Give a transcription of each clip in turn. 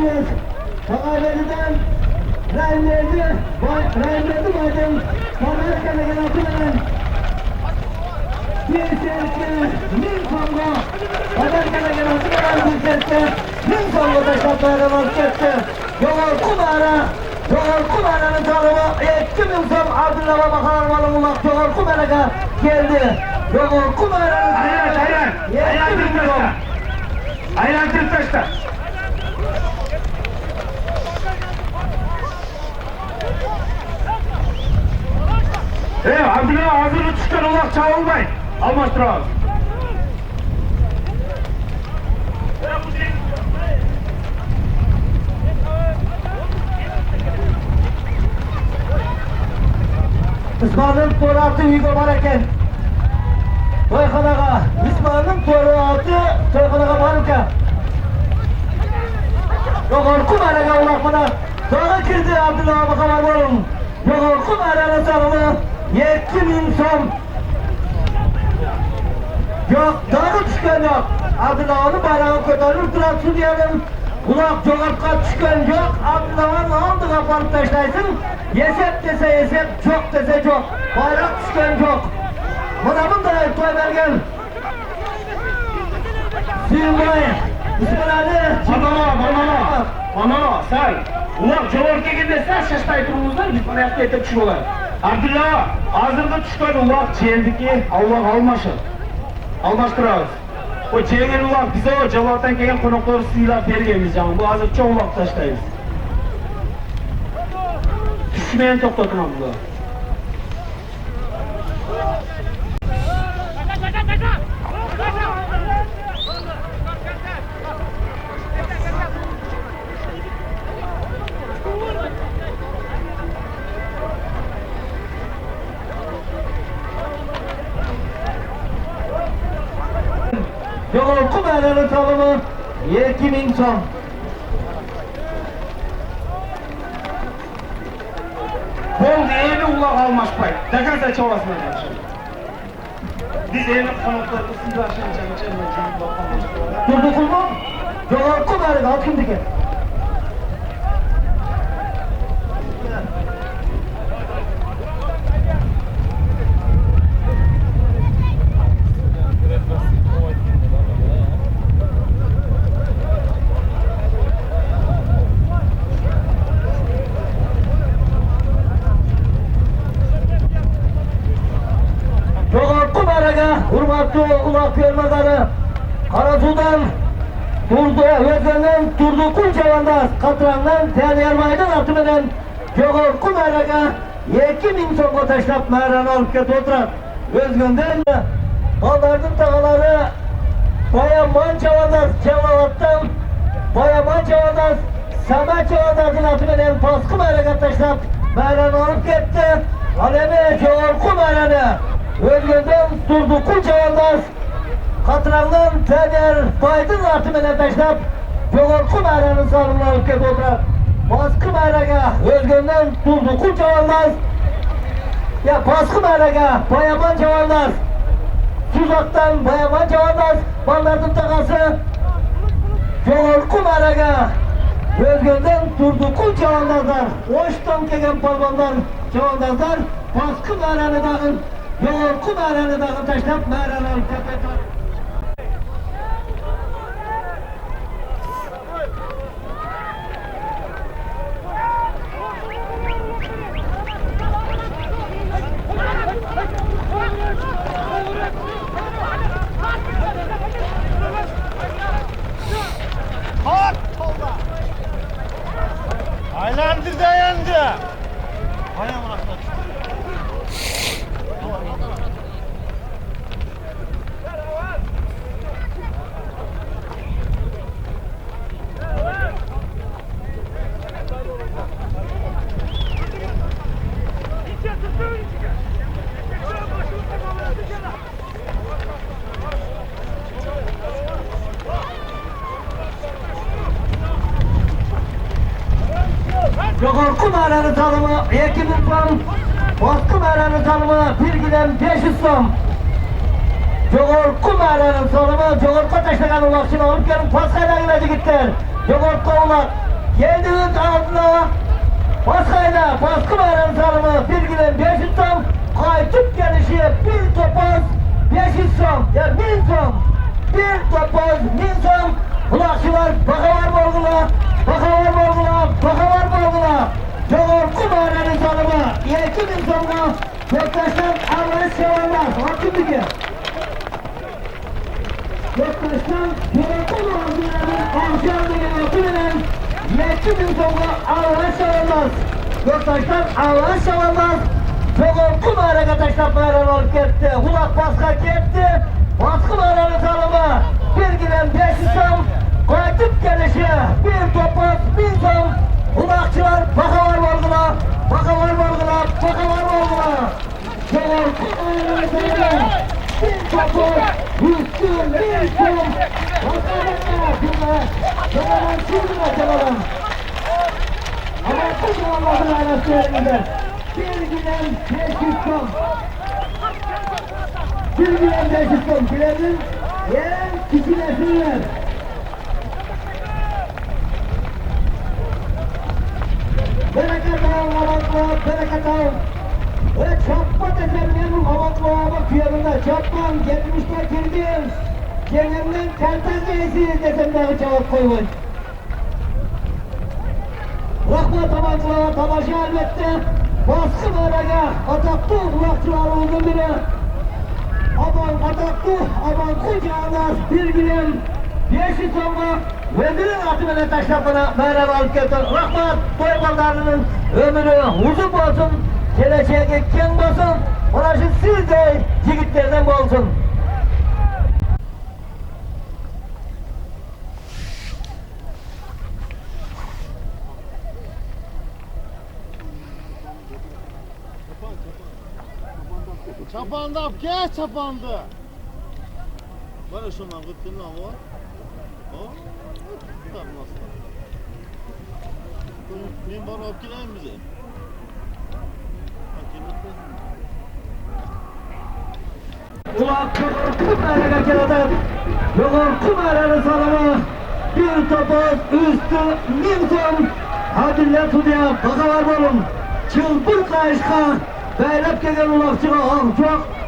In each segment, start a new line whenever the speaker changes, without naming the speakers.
Atatürk Sağabeli'den Rahimlerdi Baydın Sarıyaşkan'a gelen atılan bir sertli min songa Sarıyaşkan'a gelen atılan bir sertli min songa da şartlarına vazgeçti. Yol Kumara'nın tanımı 2 bin son Abdülham'a bakarmanın ulak Yol Kumara'ya geldi. Yol Kumara'nın
Aynen taşta. Abdülham'a ağzını çıkar ulak çağılmayın. Almaştır ağzı.
İsmail'in toru altı Hugo Bareken Toyxanaga İsmail'in toru altı Toyxanaga Baruka Yoğurku Maraga ulaqmana Dağa kirdi Abdülham'a xabar bolun Yoğurku Maraga'nın salımı 2 bin son Yok, dağı düşken yok Abdülham'ın bayrağı kotarır duran Suriye'nin Ulaq joğartqa düşken yok Abdülham'ın aldığa aparıp taşlaysın Yesep dese yesep, çok dese çok Bayrak düşken yok Mınamın da toy vergen Suyunbay İsmail Ali
Manana sen Ulaq joğartqa gidesen şaştay turumuzdan biz bana yapta etip çıkıyorlar Abdülham'a hazırda düşken ulaq celdiki Allah almaşın Almaştırağız O ceğen ulaq bize o cevaptan kelgen konukları suyla bergemiz canım Bu hazır çok ulaq taştayız Düşmeyen toktatın abla
Yoğurku Maraga'nın salımı 2 bin son
Bol evi ulaq almaşpay Dakansa çavasına yaşayın Biz evin konukları sizi aşağı
Durdu kulmu Yoğurku Maraga al kimdiki Yoğurku Maraga hurmatlı ulaq görmezleri Karasu'dan Durdu Özden'den Durdu Kulçavan'da Katran'dan Teriyarmay'dan atımeden Yoğurku Maraga 2 bin songa taşlap Mağaran'ı alıp ket oturan Özgün'den Kaldardın tağaları Bayaman Çavandaz Çavalat'tan Bayaman Çavandaz Samet Çavandaz'ın atımeden Paskı Maraga taşlap Mağaran'ı alıp gitti Alemi Yoğurku Maraga Özgün'den Durdu Kulçavan'da Katran'dan Fener Baydın atımına taşlap Yoğurku Mağaran'ın salımını alıp ket oturan Paskı Maraga Özgün'den Durdu Kulçavan'da Ya Paskı Maraga Bayaman Çavandaz Tuzak'tan Bayaman Çavandaz Ballardın takası Yoğurku Maraga Özgün'den Durdu Kulçavandazlar Oştan kegen palvanlar Çavandazlar Paskı Mağaran'ı dağın Yoğurku Mağaran'ı dağın taşlap Mağaran'ı alıp ket oturan
Aylandır dayandı. Ayağım atladı.
Yoğurku Mağaran'ın salımı 2 bin son Paskı Mağaran'ın salımı 1 giden 500 son Yoğurku Mağaran'ın salımı Yoğurt'a taşlayan ulaqçını alıp gelin Paska'yla ilacı gittiler Yoğurt'a ulaq Geldiğiniz altına Baskayla baskı bayram salımı bir gülen 500 tom, kaytıp gelişi bir topaz 500 tom, ya 1000 tom, bir topaz 1000 tom, kulakçılar bakavar borgula, bakavar borgula, bakavar borgula, Cağır kumarhanın salımı 2000 tomla, Göktaş'tan Allah'ı severler, hakkı bilgi. Göktaş'tan Cağır kumarhanın avşarlığı yapılan 2000 tomla Allah'ı severler. Göktaş'tan Allah'ı severler. Cağır kumarhana taşlar bayram olup gitti, kulak baska gitti, baskı bayramı salımı bir gülen 500 tom, kaytıp gelişi bir topaz 1000 tom, kulakçılar bakavar borgula, bakavar borgula, bakavar borgula. Cağır kumarhana salımı bir topaz 100 bir tom, baskalarına şunlar, şunlardan şunlar çalalım. Ama bu Allah'ın arası önünde bir gülen 500 tom. Bir gülen 500 tom. Gülenin yer kişilesinler. Bereket al, amakla, bereket al. Ve çapma desem benim amakla bakıyorum da çapmam gelmişler girdim. Cennemden kertezleyesiz desem daha cevap koyun. Rahmet amakla, tamaşa elbette. Baskı beraga, ataklı kulakçılar oldu bile. Aman ataklı, aman kucağına bir gülen 500 tomla ömrünün atımına taşlapına merhaba alıp getir. Rahmet toyballarının ömrü uzun olsun, geleceğe keng olsun, ulaşın siz de yigitlerden olsun.
Çapandı abi, gel çapandı. Bana şundan gıttın lan o. O? Tutar nasıl? Ben bana alıp geleyim bize.
Ulan kumarhana kağıdı, yolun kumarhana salımı, bir topaz üstü 1000 ton, hadille tutuya bakavar bolun, çılbır kayışka, beylep gelen ulakçıga çok.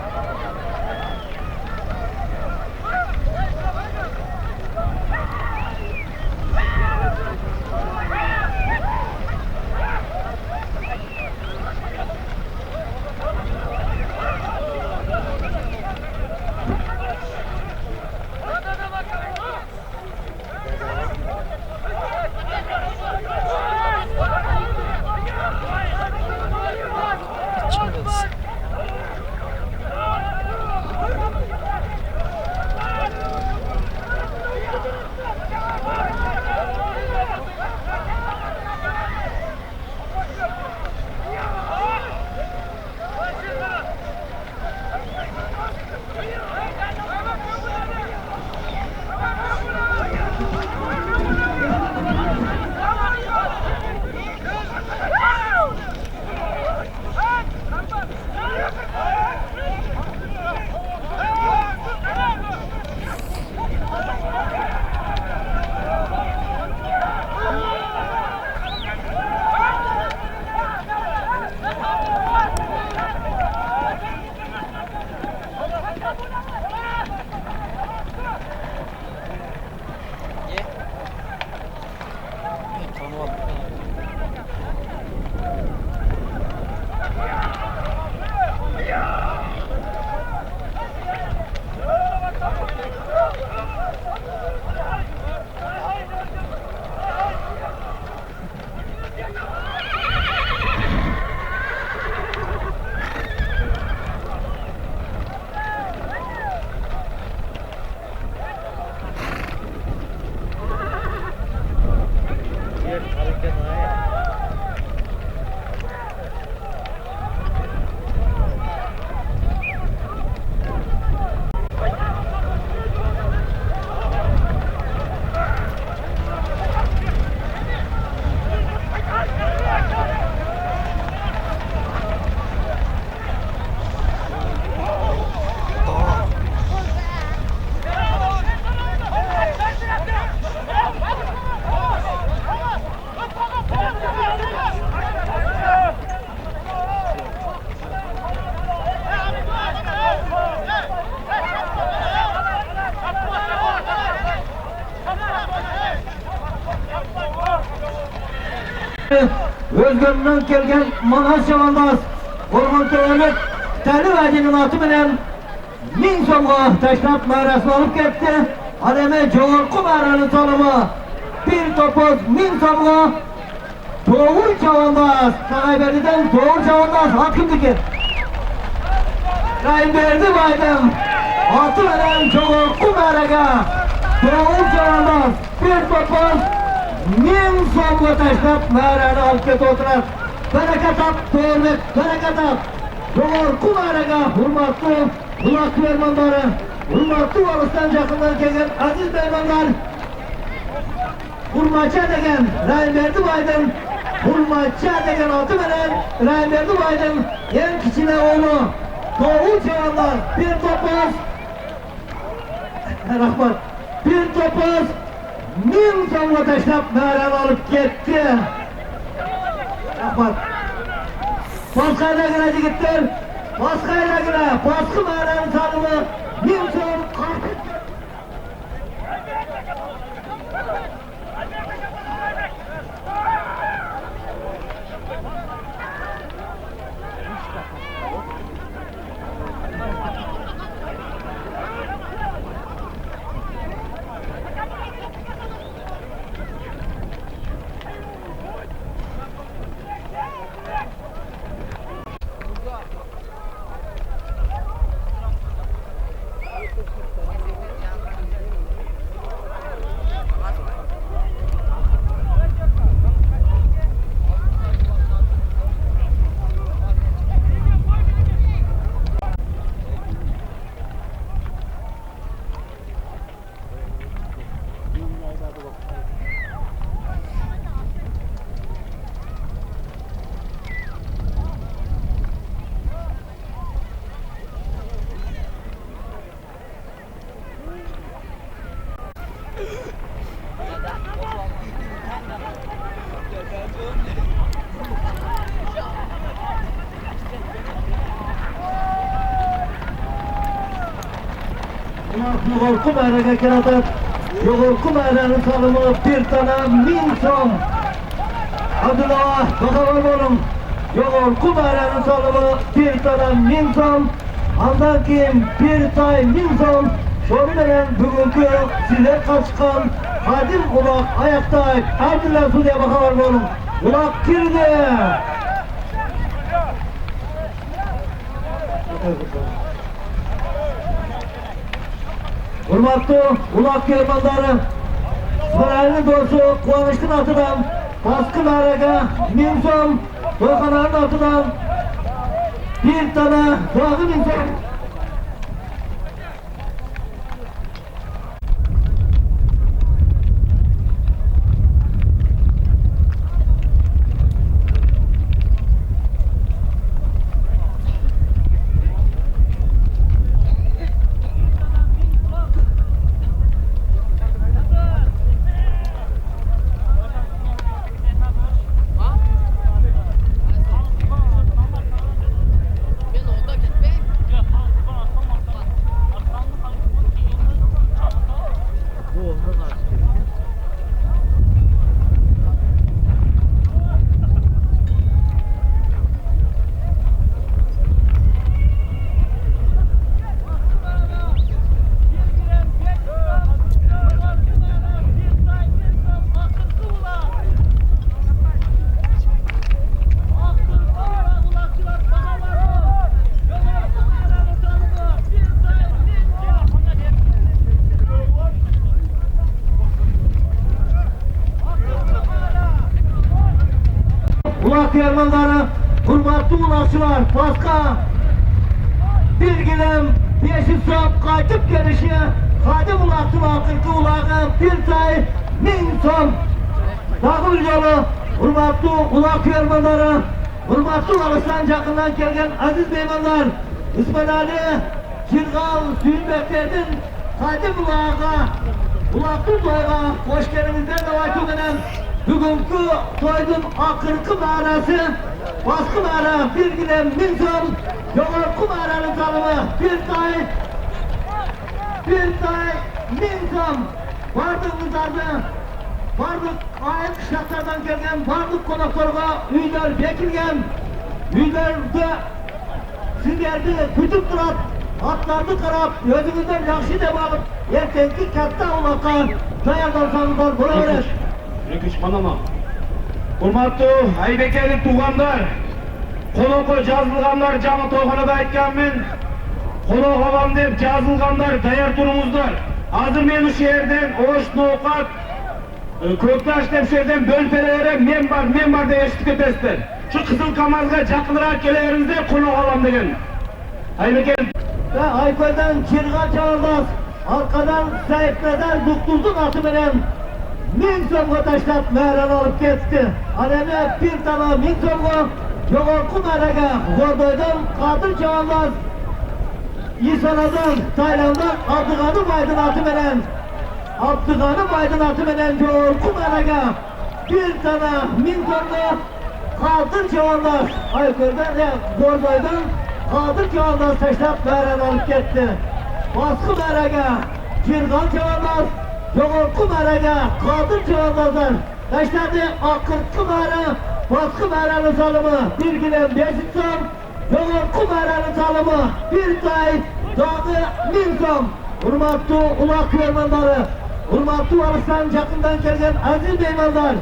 Özgürlüğünden kelgen Manas Şavandaz Orman Töverlik Teli Vacinin atı bilen 1000 so'mga tashlab marasini olib ketdi. Ademe Jo'g'orqu Ma'rani solimi 1 to'puz 1000 so'mga To'g'ri Chavandaz Sa'g'ayberdidan To'g'ri Chavandaz at kimniki? Rayberdi Baydim atı bilen Jo'g'orqu Ma'raga To'g'ri Chavandaz 1 to'puz 1000 so'mga tashlab Ma'rani olib ketib o'tiradi. Baraka top To'g'ri, baraka top. Jo'g'orqu Ma'raga hurmatli Buloq mehmonlari, hurmatli Oliston yaqindan kelgan aziz mehmonlar, Hurmatcha degan Rayberdi Baydim, Hurmatcha degan oti bilan Rayberdi Baydim eng kichkina o'g'li To'g'ri Chavandaz 1 to'puz rahmat 1 to'puz 1000 so'mga tashlab Ma'rani olib ketdi. Rahmat. Boshqalarga yigitlar Boshqalarga boshqa Ma'rani solimi 1000 so'm qarqib Jo'g'orqu Ma'raga keladi. Jo'g'orqu Ma'rani solimi 1 tona 1000 so'm. Abdulla Bahovar bo'lim. Jo'g'orqu Ma'rani solimi 1 tona 1000 so'm. Ondan keyin 1 toy 1000 so'm. Şunu bilen bugungi sizlar qochqan Hadim Uloq oyoqda Abdulla Sudya Bahovar bo'lim. Uloq kirdi. Hurmatli Uloq mehmonlari, sizlarning do'sti Quvonishning atidan Boshqa Ma'raga 1000 so'm, To'yxonaning atidan 1 tona 1000 so'm. Uloq mehmonlari, hurmatli uloqchilar, boshqa belgilam 500 so'm qaytib kelishi, Hadim Uloqning oxirgi ulog'i 1 toy 1000 so'm. Tag'in yo'li, hurmatli uloq mehmonlari, hurmatli Oliston yaqindan kelgan aziz mehmonlar, Ismoilali Chirg'al Suyunbeklarning Hadim ulog'i, uloqning to'yga qo'sh keliningizdan da'vat bilan bugungi to'yning oxirgi ma'rasi Boshqa Ma'ra belgilam 1000 so'm, Jo'g'orqu Ma'rani solimi 1 toy 1000 so'm. Vardingizlarni barlık ayet kışlaklardan gelgen barlık konaklarga uylar bekilgen, uylarda sizlerdi kütüp durat, atlardı karab, özünüzden yakşı dep alıp, ertenki katta ulakka dayardansanızlar bulaverer.
Rüküş manama. Hurmatlı Aybekeli tuğanlar, Koloko жазылғандар жаңы тоғанада айтқанмен, Koloko babam dep жазылғандар dayar turumuzдар. Hazır men şu yerden oş nokat, Köktaş dep şu yerden bölpelere men var de eşitlik etesizler. Şu Kızıl Kamazga жақынырақ келеріңіздер Koloko babam degen. Aybekeli.
Ve Aykoy'dan Çırga Çağırmaz, arkadan Zayıfla'dan Duktuzdun atı veren min somga taşlap mehran alıp gitti. Aleme bir tane min somga Yoğurku Meraga, Gordoy'dan Kadir Çağırmaz, İsana'dan, Tayland'dan Abdüganı Baydın atı veren Yoğurku Meraga bir tane min somga Kadir Çağırmaz, Aykoy'dan ve Gordoy'dan Kadir Çağırmaz taşlap mehran alıp gitti. Baskı Meraga, Çırgan Çağırmaz, Yoğurku Meraga, Kadir Çağırmaz'dan taşladı Akırtkı Mera, Baskı Mera'nın salımı bir gülen 5 som, Yoğurku Mera'nın salımı bir tay dağı 1000 som. Hurmatlı ulak yormanları, hurmatlı Arıslan yakından gelgen aziz meymanlar.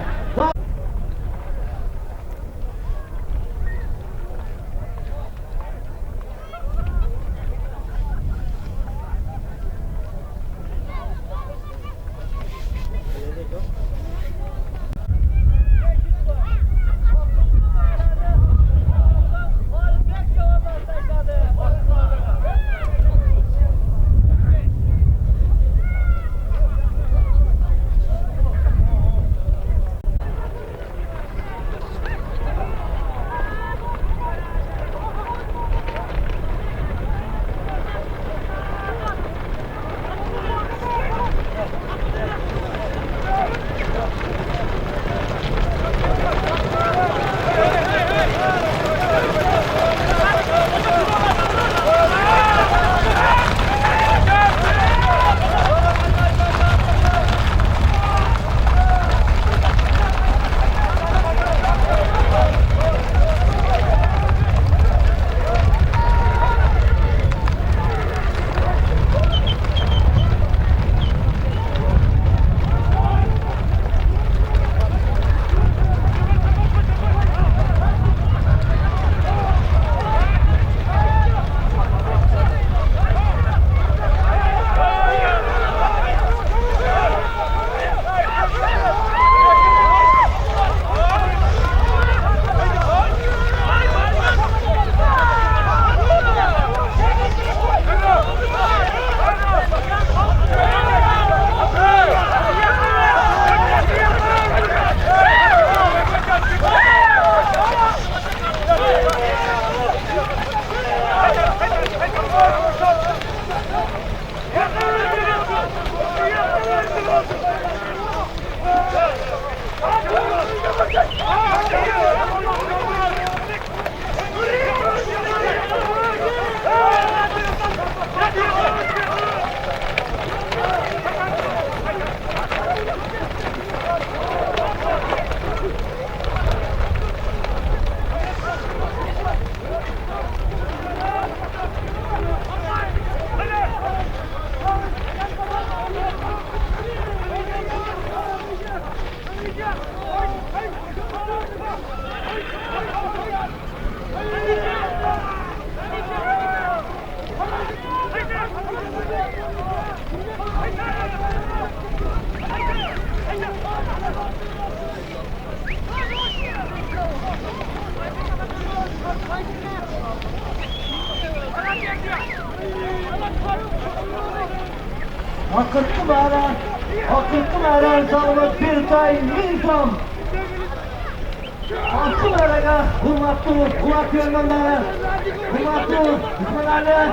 Akıttı Mera salımı bir tay 1000 som. Akıttı Mera'ga hurmatlı ulak yormanları, hurmatlı İsmail'e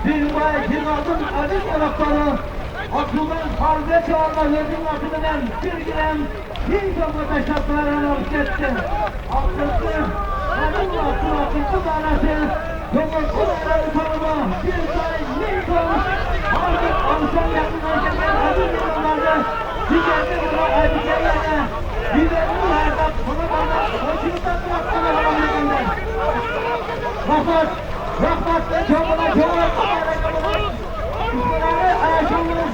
Bilbay Cırnaldın aziz konakları, Akıldan Harbiye Çağırma Yördün atımından bir giren 1000 somga taşlatmalarını alıp gitti. Akıttı Mera'sı, Yoğurku Mera'nın salımı bir tay 1000 som. Artık Arıslan yakından gelen aziz yormanları Bir geldi buna abicelerine. Bir de bu yerde bunu bana hoşundan bıraktığını bana. Rahmat ve çabına çabına Üstleri ayaşımız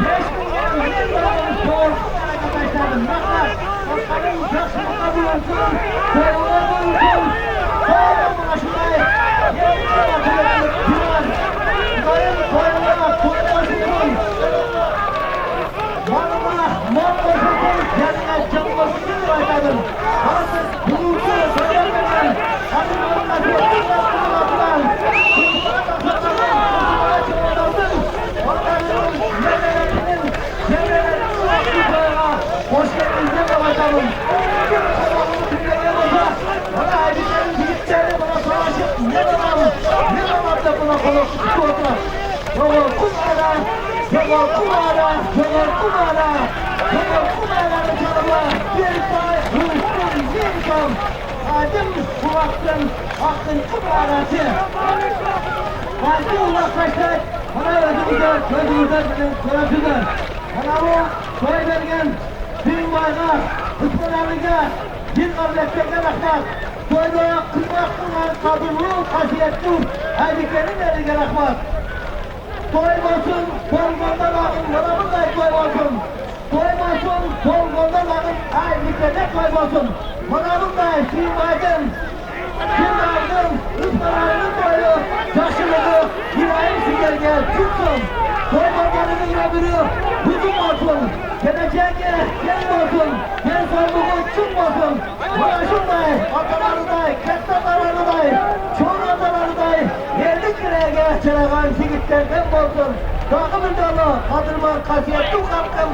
5.000 liralarımız çoğul arkadaşlarım. Rahmat, onların uçaklarına bulunsun, soyuna bulunsun, soyuna bulaşmayı, yerine batırıp duran, bunların soyuna bulunsun, malına, mal boşaltın, kendine canlasını başladın. Artık bulunsun, söylemeden, hadi malına çoğunluğuna bulunmadılar. Hoş geldiniz babacanım. Bana abilerin büyükleri bana savaşıp ne zaman da buna konuk tuttular. Yolun kumara, yolun kumara, yolun kumara, yolun kumaranın canıma bir tay hırsın zinkan. Adım bu vaktin hakkın kumarası. Belki uzaklaştık, bana gözümüzden görüntüler. Bana bu soy vergen, bir bayrak, ısmarlarına, bir kavletlerine rahmat. Soyda kırmak bunlar kadınlı, kasiyetli, erliklerin eline rahmat. Soymasın, solgondan akın, bana bunlar soymasın. Soymasın, solgondan akın, erliklerine koymasın. Bana bunlar silmaydın. Yıllardır ısmarlarının boyu, taşımını, İbrahim Singer'e tutsun. Soymalarının ömrü hücum olsun. Geleceğe gel olsun. Gel sorduğu çıkmasın. Ulaşımday, atalarıday, kestanlarıday, çoğunatalarıday, yerli kireye geçeceğin sigitlerden olsun. Dağımın dolu, kadırman, kasiyetli kalkın.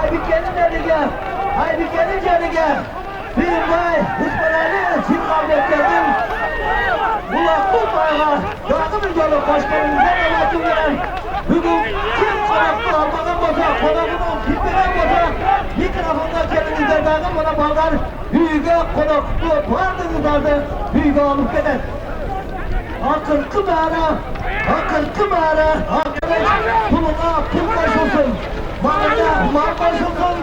Aybike'nin eline, Aybike'nin celige. Bir bay, ısmarlarının sil kavletlerinin Bulaklı bayrağı, dağımın dolu başkanımızdan elatım veren. Bugün kim konaklı almadan boza, konakının kitmeden boza, mikrofonda kendinizden dağım bana bağlar, büyüge konaklı vardığınızlarda büyüge alıp gider. Hakkın kımara, hakkın puluna pul koşulsun, malına mal koşulsun,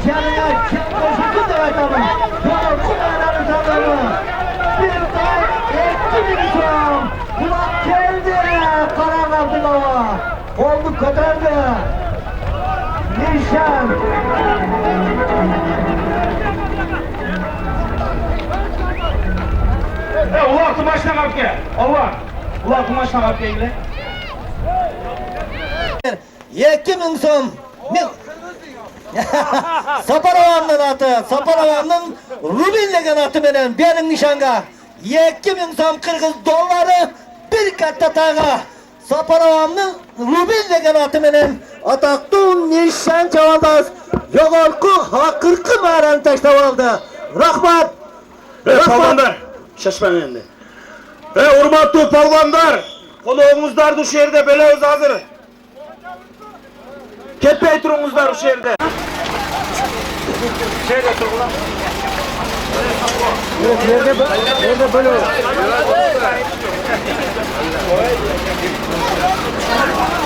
canına can koşulsun demek alın. Yolun kumaranın canlarına, bir day etti bir son, kulak geldi, karar aldın hava. Oldu kadardı. Nişan.
Allah kumaşına kalk gel. Allah. Allah kumaşına kalk gel.
2000 so'm. Saparovamның аты, Saparovamның Rubinlegan аты менен берing nishanga. 2000 so'm Qirg'iz dollari bir katta tag'a. Saparovamның Rubinlegan аты менен ataqtun nishon chavandoz yo'g'olqi haqirqi marani tashlab oldi. Rahmat.
Palvonlar, şaşmayın endi. Hurmatli palvonlar, qo'lingizlarni shu yerda belamiz hozir. Ketmay turingizlar shu yerda. Şeyde turgular. Nerede böyle?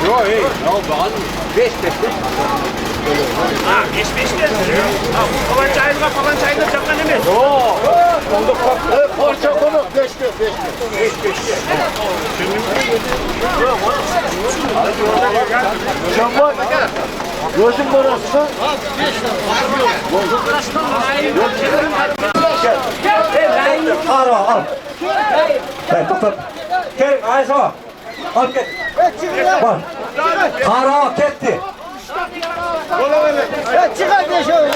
Yok iyi. Ya bağlı. 5. Ha 5 de. Ha falan çayında çapkan değil mi? Yok. Onda parça konu 5 de. Şamba. Gözüm burası. Al. Gel tut. Gel Ayşe. Al gel. Bak. Kara ketti. Çıkar de şöyle.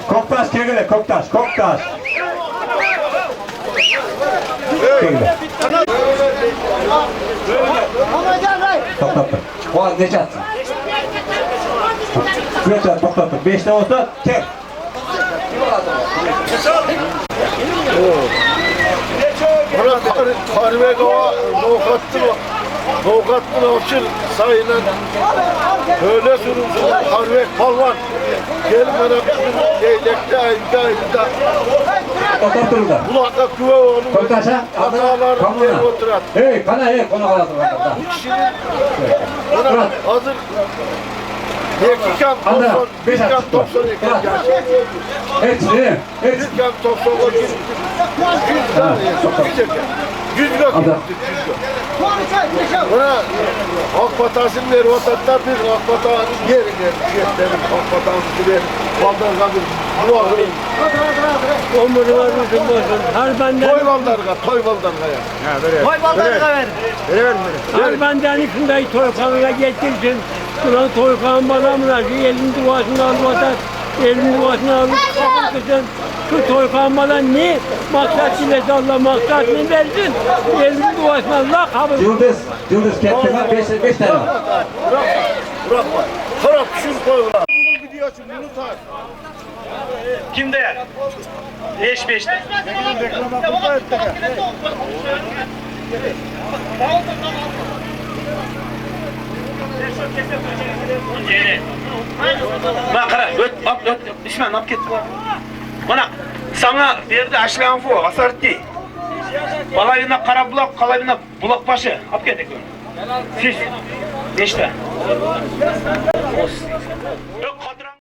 Koktaş kegele, koktaş. Kegele. To'xtatdim. Voy, nechasin? Necha to'xtatdim. 5 ta olsa, kel.
Karvega Nohkatlı Avşır sayılan öyle sürünsün Karvek Palvan gelin bana bizim geylekte ayında
Otur durda.
Kulakta güve oğlum.
Koytaşa,
Hatalarını
kamuna.
geri oturat.
Hey, kana hey, konak aladım.
Bu kişinin buna hazır Yekikam
Anda,
90,
beş
Yekikam
at.
92
Bırak.
yaş.
Et, ne? Et.
Yekikam 90'a girdik. 100 tane yesin. 100 gök
Anda.
girdik, 100 gök. Buna Akbatas'ın veri otatlar bir Akbatas'ın yeri geldi. Yetlerim Akbatas'ın veri. Baldarga bir duvarı.
Her benden,
Toy baldarga ya.
Koy ballarına ver.
her benden içinde toykanına getirsin. Ulan toykan bana mı ver? Elin duasını almadan, elin duasını alıp kapatırsan. Şu toykan bana ne? Maksat ile Allah maksat ne versin? Elin duasını Allah kabul.
Yıldız kettiler, beş tane var.
Bırakma. Harap şunu koy ulan. Bugün gidiyorsun bunu tak.
Kimde? 5'te. Bak qara, öt, düşman ap ketdi. Mana sana berdi ashlan fu, asartdi. Balayına qara buloq, qalayına buloq başı. Ap ketek. Siz nechta?